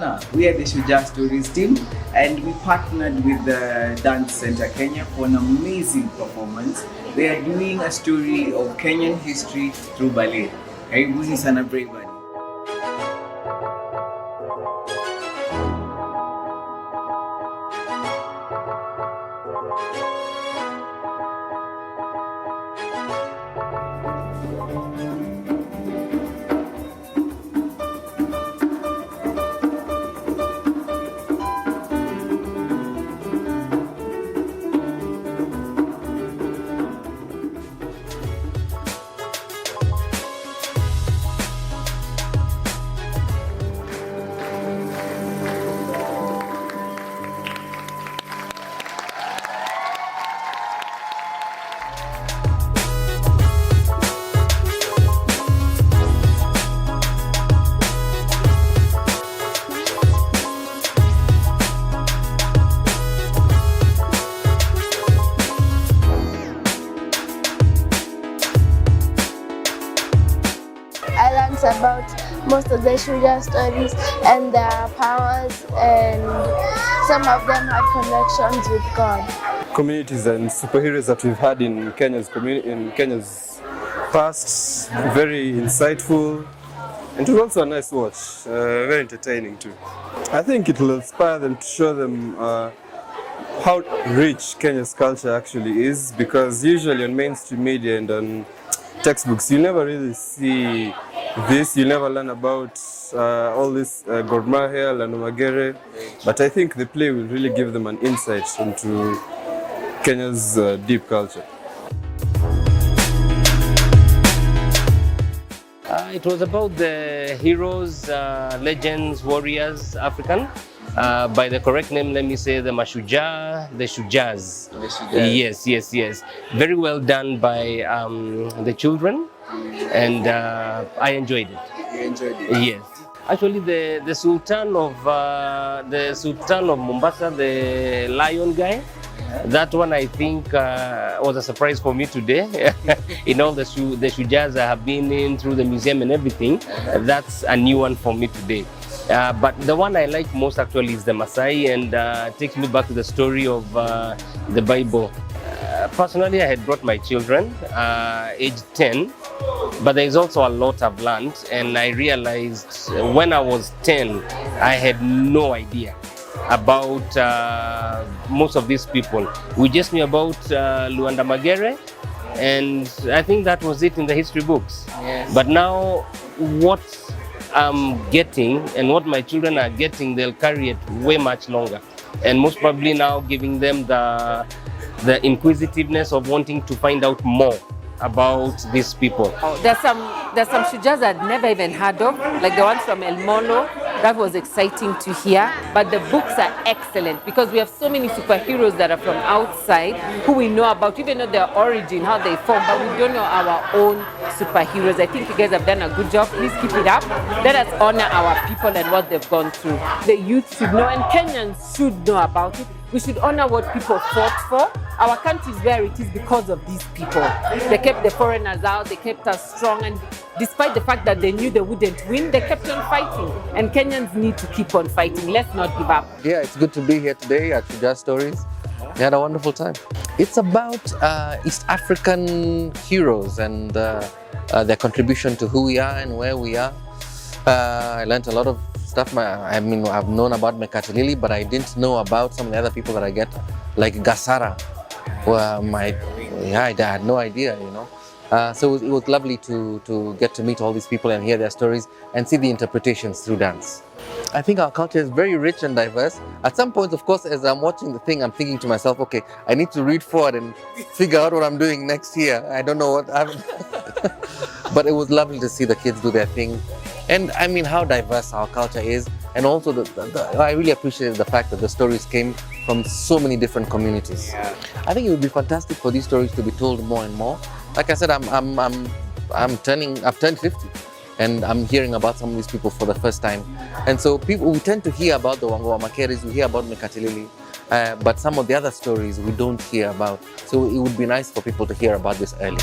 sana. We are the Shujaa Stories team, and we partnered with the Dance Center Kenya for an amazing performance. They are doing a story of Kenyan history through ballet. Karibuni sana everybody. I learned about most of the Shujaa stories and their powers, and some of them had connections with God. Communities and superheroes that we've had in Kenya's past, very insightful, and it was also a nice watch, very entertaining too. I think it will inspire them to show them how rich Kenya's culture actually is, because usually on mainstream media and on textbooks you never really see this, you never learn about all this Gor Mahia and Magere, but I think the play will really give them an insight into Kenya's deep culture. It was about the heroes, legends, warriors, African. By the correct name, let me say the Shujaa, the Shujaas. Yes. Very well done by the children, and I enjoyed it. You enjoyed it? Yes. Actually, the Sultan of Mombasa, the lion guy, that one I think was a surprise for me today. In all the Shujaas I have been in through the museum and everything, that's a new one for me today. But the one I like most actually is the Maasai, and takes me back to the story of the Bible. Personally, I had brought my children, age 10, but there is also a lot I've learned, and I realized when I was 10, I had no idea about most of these people. We just knew about Luanda, Magere, and I think that was it in the history books. Yes. But now what I'm getting and what my children are getting, they'll carry it way much longer, and most probably now giving them the inquisitiveness of wanting to find out more about these people. There's some Shujaas I'd never even heard of, like the one from El Molo. That was exciting to hear. But the books are excellent because we have so many superheroes that are from outside who we know about, even know their origin, how they form, but we don't know our own superheroes. I think you guys have done a good job. Please keep it up. Let us honor our people and what they've gone through. The youth should know, and Kenyans should know about it. We should honor what people fought for. Our country is where it is because of these people. They kept the foreigners out, they kept us strong, and despite the fact that they knew they wouldn't win, they kept on fighting. And Kenyans need to keep on fighting. Let's not give up. Yeah, it's good to be here today at Shujaa Stories. We had a wonderful time. It's about East African heroes and their contribution to who we are and where we are. I learned a lot of stuff. I've known about Mekatilili, but I didn't know about some of the other people that I get, like Gasara. I had no idea, you know. So it was lovely to get to meet all these people and hear their stories and see the interpretations through dance. I think our culture is very rich and diverse. At some point, of course, as I'm watching the thing, I'm thinking to myself, okay, I need to read forward and figure out what I'm doing next year. I don't know what but it was lovely to see the kids do their thing. And I mean, how diverse our culture is. And also, I really appreciated the fact that the stories came from so many different communities. Yeah. I think it would be fantastic for these stories to be told more and more. Like I said, I've turned 50, and I'm hearing about some of these people for the first time. And so we tend to hear about the Wangwa Makeres, we hear about Mekatilili, but some of the other stories we don't hear about. So it would be nice for people to hear about this early.